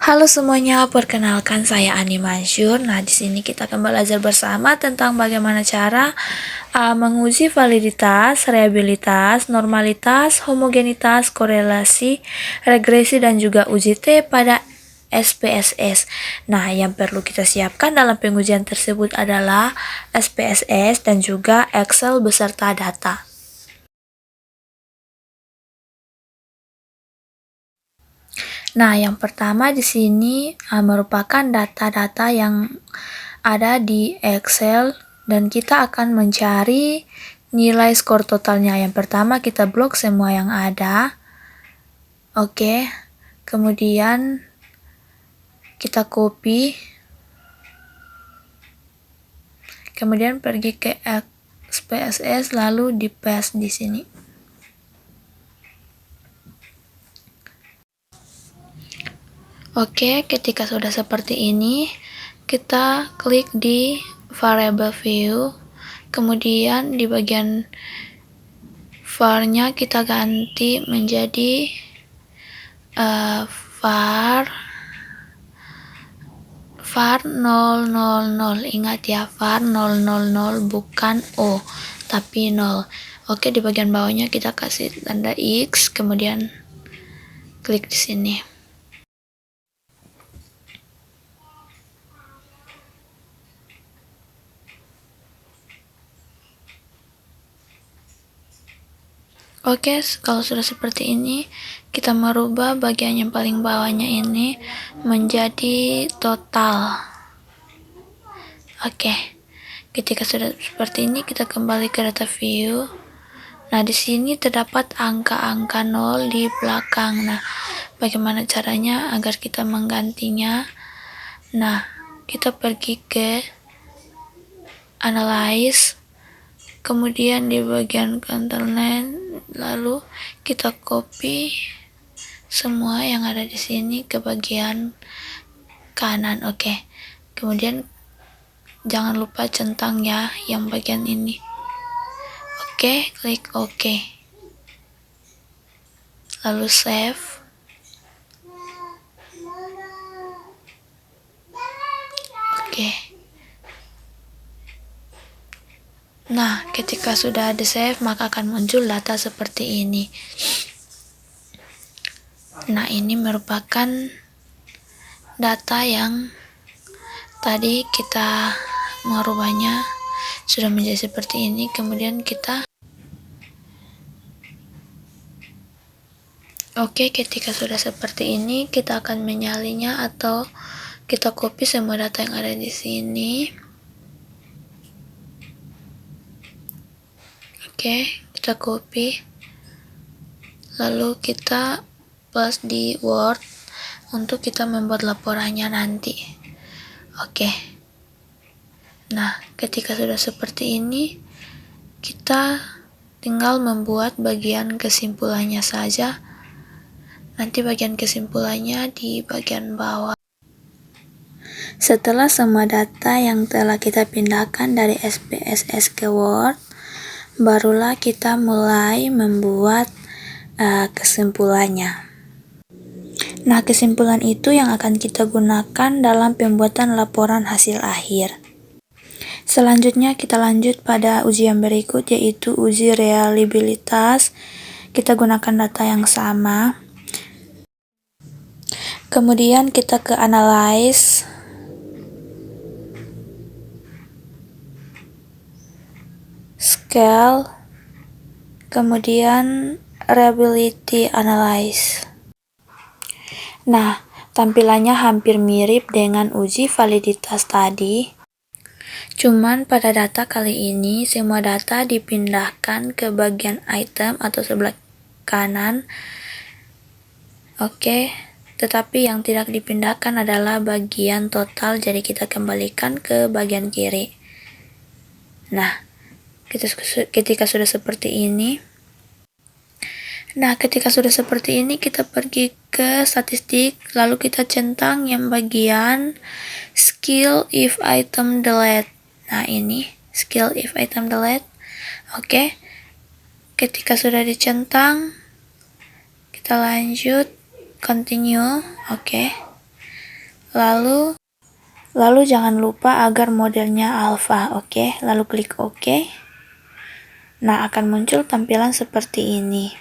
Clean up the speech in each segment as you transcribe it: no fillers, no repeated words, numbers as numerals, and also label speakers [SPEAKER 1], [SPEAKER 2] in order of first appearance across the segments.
[SPEAKER 1] Halo semuanya, perkenalkan saya Ani Mansur. Nah, di sini kita akan belajar bersama tentang bagaimana cara menguji validitas, reliabilitas, normalitas, homogenitas, korelasi, regresi, dan juga uji T pada SPSS. Nah, yang perlu kita siapkan dalam pengujian tersebut adalah SPSS dan juga Excel beserta data. Nah, yang pertama di sini merupakan data-data yang ada di Excel dan kita akan mencari nilai skor totalnya. Yang pertama kita blok semua yang ada. Oke. Kemudian kita copy. Kemudian pergi ke SPSS lalu di paste di sini. Oke, ketika sudah seperti ini, kita klik di variable view, kemudian di bagian var-nya kita ganti menjadi var 000. Ingat ya, var 000 bukan O, tapi 0. Oke, di bagian bawahnya kita kasih tanda X, kemudian klik di sini. Oke, kalau sudah seperti ini, kita merubah bagian yang paling bawahnya ini menjadi total. Oke, ketika sudah seperti ini, kita kembali ke data view. Nah, di sini terdapat angka-angka 0 di belakang. Nah, bagaimana caranya agar kita menggantinya? Nah, kita pergi ke Analyze, kemudian di bagian control line, lalu kita copy semua yang ada di sini ke bagian kanan. Oke. Kemudian jangan lupa centang ya yang bagian ini. Oke, klik OK. Lalu save. Oke. Nah, ketika sudah di save, maka akan muncul data seperti ini. Nah, ini merupakan data yang tadi kita merubahnya sudah menjadi seperti ini. Kemudian kita Oke, ketika sudah seperti ini, kita akan menyalinya atau kita copy semua data yang ada di sini. Oke, kita copy. Lalu kita paste di Word untuk kita membuat laporannya nanti. Oke. Nah, ketika sudah seperti ini, kita tinggal membuat bagian kesimpulannya saja. Nanti bagian kesimpulannya di bagian bawah. Setelah semua data yang telah kita pindahkan dari SPSS ke Word, barulah kita mulai membuat kesimpulannya. Nah, kesimpulan itu yang akan kita gunakan dalam pembuatan laporan hasil akhir. Selanjutnya kita lanjut pada ujian berikut, yaitu uji reliabilitas. Kita gunakan data yang sama. Kemudian kita ke Analyze. Scale. Kemudian Reliability Analyze. Nah, tampilannya hampir mirip dengan uji validitas tadi. Cuman pada data kali ini, semua data dipindahkan ke bagian item atau sebelah kanan. Oke, tetapi yang tidak dipindahkan adalah bagian total, jadi kita kembalikan ke bagian kiri. Nah, ketika sudah seperti ini, kita pergi ke statistik, lalu kita centang yang bagian skill if item delete. Nah, ini skill if item delete. Oke. Ketika sudah dicentang, kita lanjut continue. Oke. Lalu jangan lupa agar modelnya alpha, oke? Lalu klik OK. Nah, akan muncul tampilan seperti ini.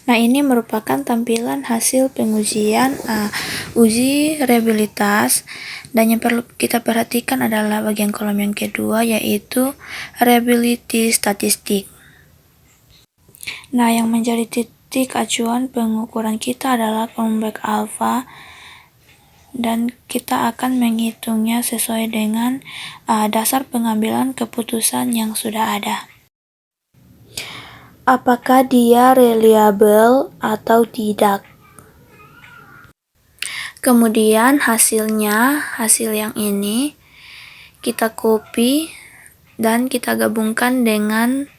[SPEAKER 1] Nah, ini merupakan tampilan hasil pengujian uji reliabilitas, dan yang perlu kita perhatikan adalah bagian kolom yang kedua, yaitu reliability statistik. Nah, yang menjadi titik acuan pengukuran kita adalah comeback alpha, dan kita akan menghitungnya sesuai dengan dasar pengambilan keputusan yang sudah ada. Apakah dia reliable atau tidak? Kemudian hasil yang ini kita copy dan kita gabungkan dengan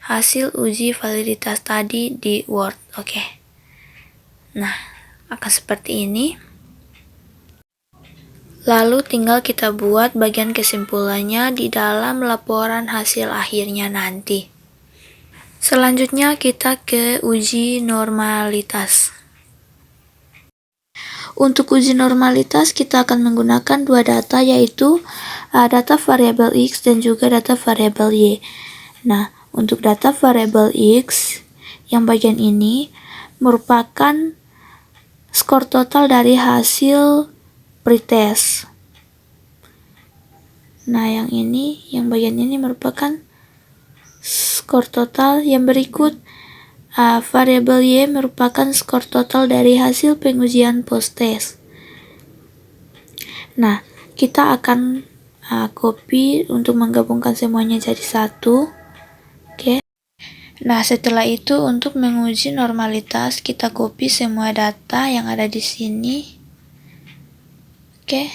[SPEAKER 1] hasil uji validitas tadi di Word, oke? Nah, akan seperti ini. Lalu tinggal kita buat bagian kesimpulannya di dalam laporan hasil akhirnya nanti. Selanjutnya kita ke uji normalitas. Untuk uji normalitas kita akan menggunakan dua data, yaitu data variabel X dan juga data variabel Y. Nah, untuk data variabel X yang bagian ini merupakan skor total dari hasil pretest. Nah, yang bagian ini merupakan skor total. Yang berikut variabel Y merupakan skor total dari hasil pengujian post-test. Nah, kita akan copy untuk menggabungkan semuanya jadi satu. Oke. Nah, setelah itu untuk menguji normalitas kita copy semua data yang ada di sini. Oke.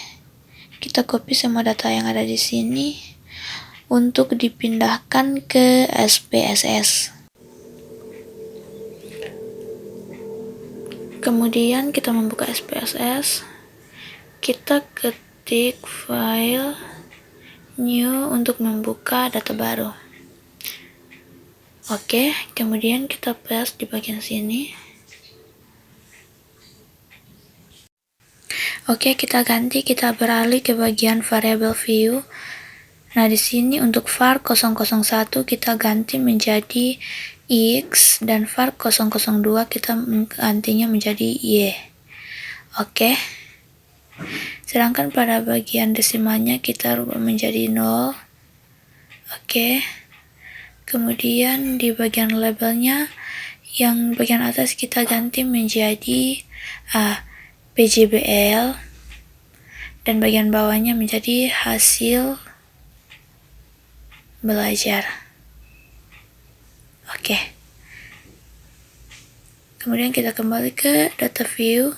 [SPEAKER 1] Kita copy semua data yang ada di sini untuk dipindahkan ke SPSS. Kemudian kita membuka SPSS, kita ketik file new untuk membuka data baru. Oke, kemudian kita paste di bagian sini. Oke, kita beralih ke bagian variable view. Nah, di sini untuk var 001 kita ganti menjadi X, dan var 002 kita gantinya menjadi Y. Oke. Sedangkan pada bagian desimalnya kita rubah menjadi 0. Oke. Kemudian di bagian labelnya yang bagian atas kita ganti menjadi PJBL, dan bagian bawahnya menjadi hasil belajar. Oke. Kemudian kita kembali ke data view.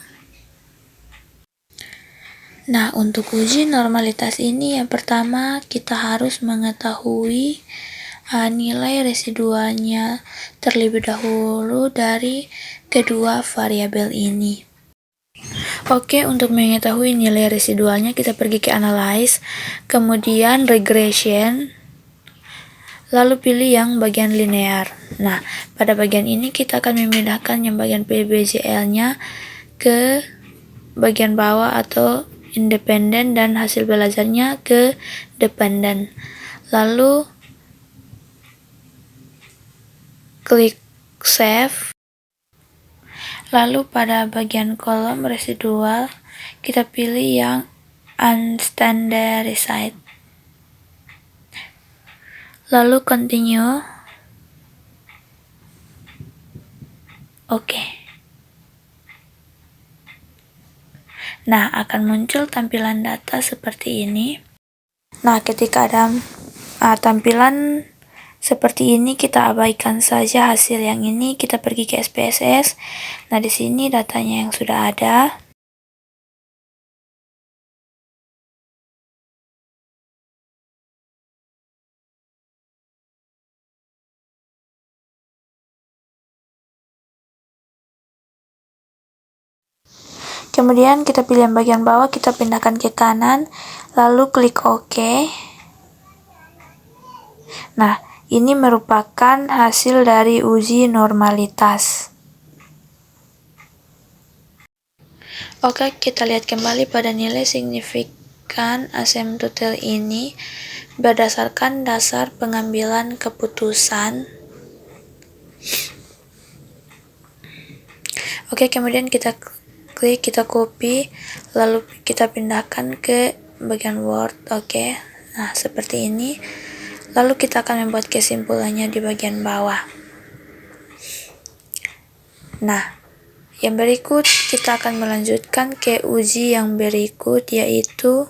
[SPEAKER 1] Nah, untuk uji normalitas ini yang pertama kita harus mengetahui nilai residualnya terlebih dahulu dari kedua variabel ini. Oke, untuk mengetahui nilai residualnya kita pergi ke analyze, kemudian regression, lalu pilih yang bagian linear. Nah, pada bagian ini kita akan memindahkan yang bagian PBJL-nya ke bagian bawah atau independen, dan hasil belajarnya ke dependen. Lalu klik save. Lalu pada bagian kolom residual kita pilih yang unstandarized. Lalu continue. Oke. Nah, akan muncul tampilan data seperti ini. Nah, ketika ada tampilan seperti ini, kita abaikan saja hasil yang ini, kita pergi ke SPSS. Nah, di sini datanya yang sudah ada. Kemudian kita pilih yang bagian bawah, kita pindahkan ke kanan, lalu klik OK. Nah, ini merupakan hasil dari uji normalitas. Oke, kita lihat kembali pada nilai signifikan asymptotal ini berdasarkan dasar pengambilan keputusan. Oke, kemudian kita klik, kita copy, lalu kita pindahkan ke bagian Word. Oke, nah seperti ini. Lalu kita akan membuat kesimpulannya di bagian bawah. Nah, yang berikut kita akan melanjutkan ke uji yang berikut, yaitu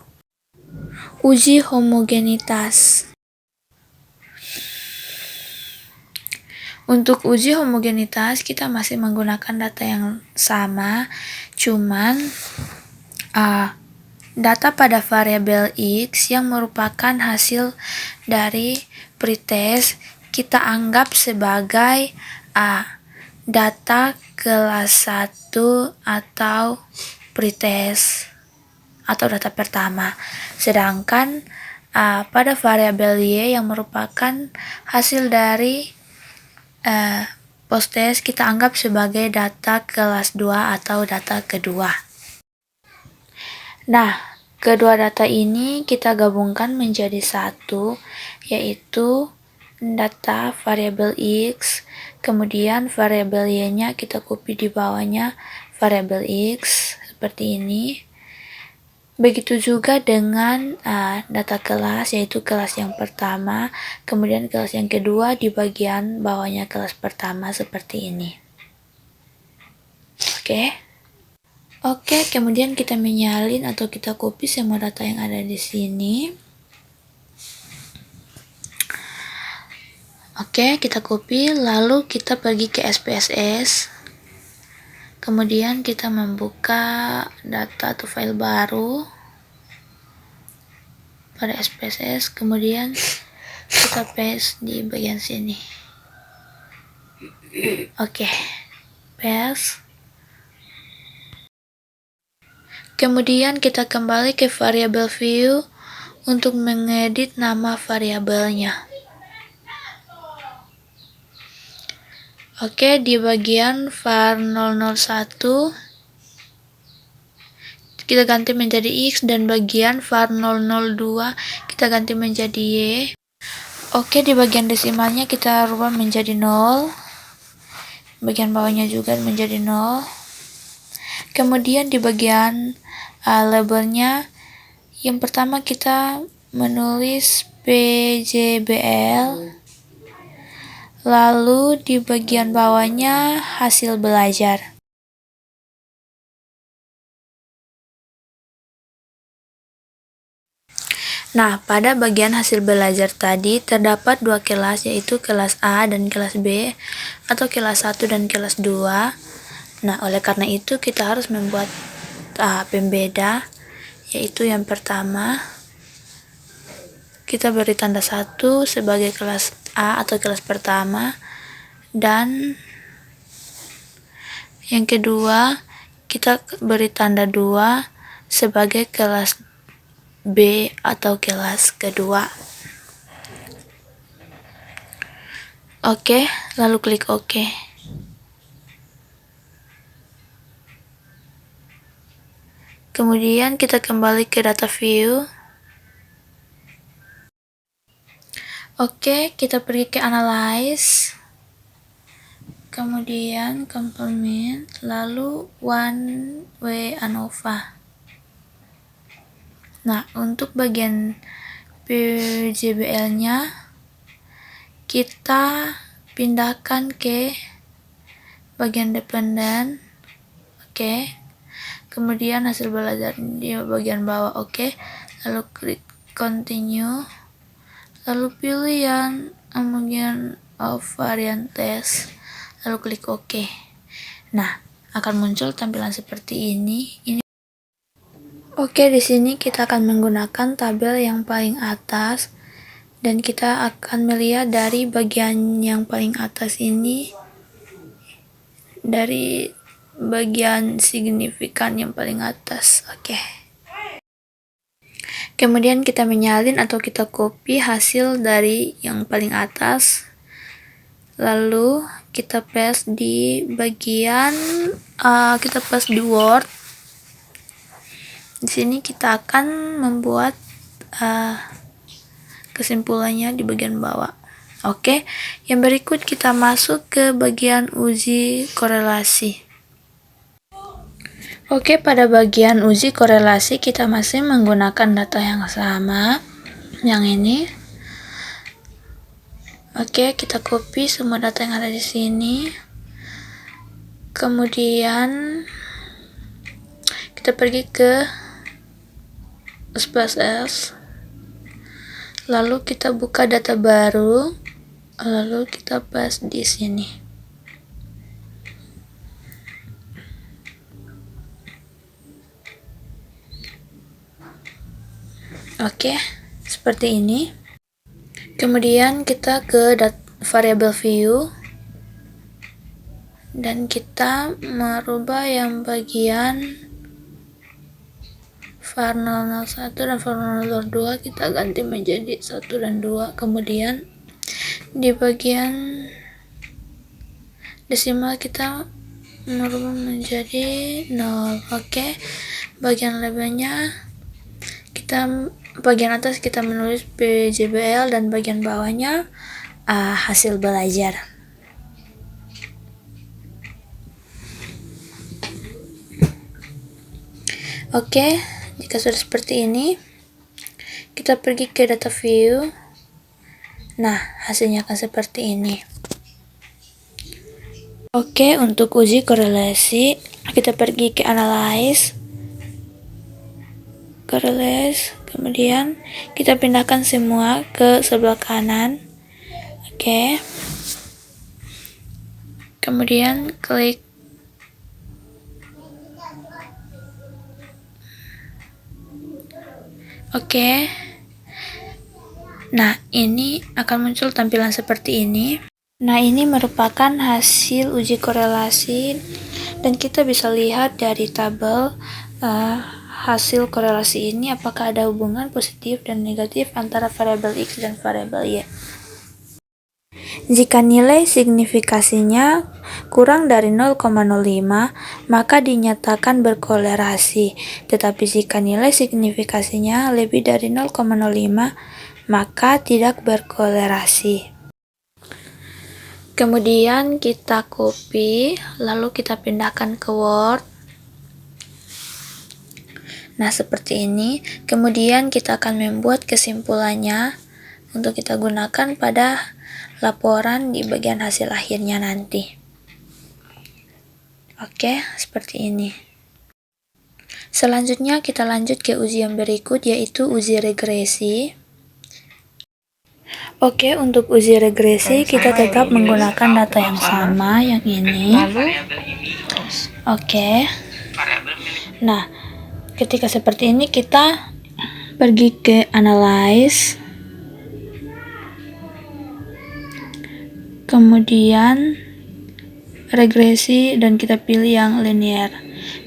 [SPEAKER 1] uji homogenitas. Untuk uji homogenitas kita masih menggunakan data yang sama, cuman data pada variabel X yang merupakan hasil dari pretest kita anggap sebagai data kelas 1 atau pretest atau data pertama. Sedangkan pada variabel Y yang merupakan hasil dari post-test kita anggap sebagai data kelas 2 atau data kedua. Nah, kedua data ini kita gabungkan menjadi satu, yaitu data variabel X, kemudian variabel Y-nya kita copy di bawahnya variabel X seperti ini. Begitu juga dengan data kelas, yaitu kelas yang pertama, kemudian kelas yang kedua di bagian bawahnya kelas pertama seperti ini. Oke, kemudian kita menyalin atau kita copy semua data yang ada di sini. Oke, kita copy, lalu kita pergi ke SPSS. Kemudian kita membuka data atau file baru pada SPSS, kemudian kita paste di bagian sini. Oke, paste. Kemudian kita kembali ke variabel view untuk mengedit nama variabelnya. Oke, di bagian var 001 kita ganti menjadi X, dan bagian var 002 kita ganti menjadi Y. Oke, di bagian desimalnya kita rubah menjadi 0. Bagian bawahnya juga menjadi 0. Kemudian di bagian labelnya, yang pertama kita menulis PJBL. Lalu di bagian bawahnya hasil belajar. Nah, pada bagian hasil belajar tadi terdapat dua kelas, yaitu kelas A dan kelas B, atau kelas 1 dan kelas 2. Nah, oleh karena itu kita harus membuat pembeda, yaitu yang pertama kita beri tanda 1 sebagai kelas A atau kelas pertama, dan yang kedua kita beri tanda 2 sebagai kelas B atau kelas kedua. Oke, lalu klik OK. Kemudian kita kembali ke data view. Oke, kita pergi ke analyze, kemudian complement, lalu one way ANOVA. Nah, untuk bagian PJBL-nya kita pindahkan ke bagian dependen. Oke. Kemudian hasil belajar di bagian bawah. Oke. Lalu klik continue. Lalu pilih yang bagian of variant test, lalu klik OK. Nah, akan muncul tampilan seperti ini. Oke, di sini kita akan menggunakan tabel yang paling atas, dan kita akan melihat dari bagian yang paling atas ini, dari bagian signifikan yang paling atas. Oke. Kemudian kita menyalin atau kita copy hasil dari yang paling atas, lalu kita paste di bagian kita paste di Word. Di sini kita akan membuat kesimpulannya di bagian bawah. Oke, yang berikut kita masuk ke bagian uji korelasi. Oke, pada bagian uji korelasi kita masih menggunakan data yang sama, yang ini. Oke, kita copy semua data yang ada di sini. Kemudian kita pergi ke SPSS, lalu kita buka data baru, lalu kita paste di sini. Oke, seperti ini. Kemudian kita ke variable view dan kita merubah yang bagian var 001 dan var 002 kita ganti menjadi 1 dan 2. Kemudian di bagian desimal kita merubah menjadi 0. Oke, bagian labelnya bagian atas kita menulis PJBL dan bagian bawahnya hasil belajar. Oke, jika sudah seperti ini, kita pergi ke data view. Nah, hasilnya akan seperti ini. Oke, untuk uji korelasi, kita pergi ke analyze, kemudian kita pindahkan semua ke sebelah kanan. Oke. Kemudian klik Oke. Nah, ini akan muncul tampilan seperti ini. Nah, ini merupakan hasil uji korelasi dan kita bisa lihat dari tabel hasil korelasi ini apakah ada hubungan positif dan negatif antara variabel X dan variabel Y. Jika nilai signifikasinya kurang dari 0,05, maka dinyatakan berkorelasi. Tetapi jika nilai signifikasinya lebih dari 0,05, maka tidak berkorelasi. Kemudian kita copy, lalu kita pindahkan ke Word. Nah, seperti ini. Kemudian kita akan membuat kesimpulannya untuk kita gunakan pada laporan di bagian hasil akhirnya nanti. Oke, seperti ini. Selanjutnya kita lanjut ke uji yang berikut, yaitu uji regresi. Oke, untuk uji regresi kita tetap menggunakan data yang sama, yang ini. Oke. Nah, ketika seperti ini kita pergi ke analyze, kemudian regresi, dan kita pilih yang linear.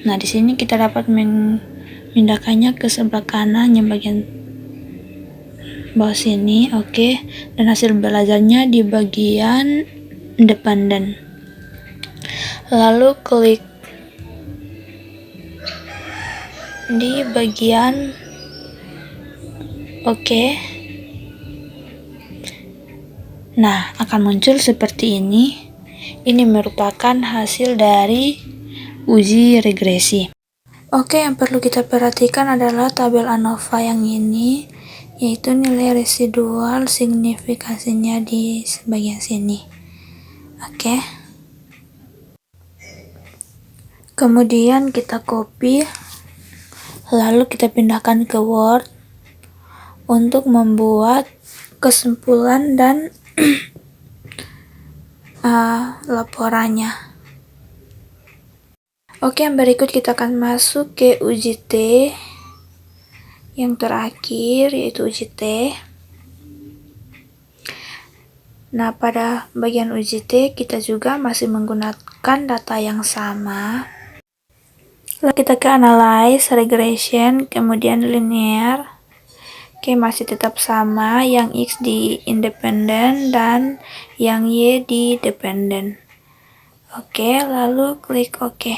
[SPEAKER 1] Nah, di sini kita dapat memindahkannya ke sebelah kanan yang bagian bawah sini. Oke. Dan hasil belajarnya di bagian independen. Lalu klik di bagian Oke. Nah, akan muncul seperti ini. Ini merupakan hasil dari uji regresi. Oke, yang perlu kita perhatikan adalah tabel ANOVA yang ini, yaitu nilai residual signifikasinya di bagian sini. Oke. Kemudian kita copy, lalu kita pindahkan ke Word untuk membuat kesimpulan dan laporannya. Oke, yang berikut kita akan masuk ke uji T yang terakhir, yaitu uji T. Nah, pada bagian uji T kita juga masih menggunakan data yang sama. Lalu kita ke analyze, regression, kemudian linear. Oke, masih tetap sama, yang X di independen dan yang Y di dependen. Oke, lalu klik OK.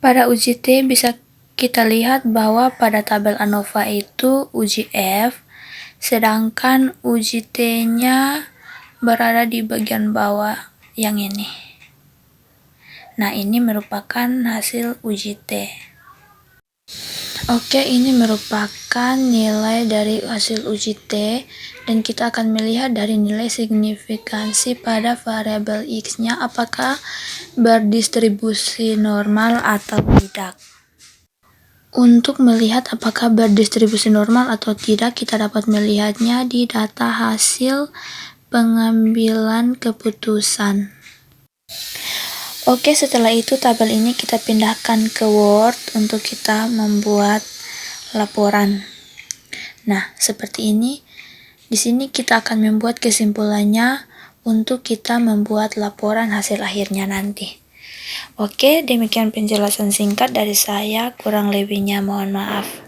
[SPEAKER 1] Pada uji T bisa kita lihat bahwa pada tabel ANOVA itu uji F, sedangkan uji T-nya berada di bagian bawah yang ini. Nah, ini merupakan hasil uji T. Oke, ini merupakan nilai dari hasil uji T, dan kita akan melihat dari nilai signifikansi pada variabel X-nya apakah berdistribusi normal atau tidak. Untuk melihat apakah berdistribusi normal atau tidak, kita dapat melihatnya di data hasil pengambilan keputusan. Oke, setelah itu tabel ini kita pindahkan ke Word untuk kita membuat laporan. Nah, seperti ini. Di sini kita akan membuat kesimpulannya untuk kita membuat laporan hasil akhirnya nanti. Oke, demikian penjelasan singkat dari saya, kurang lebihnya mohon maaf.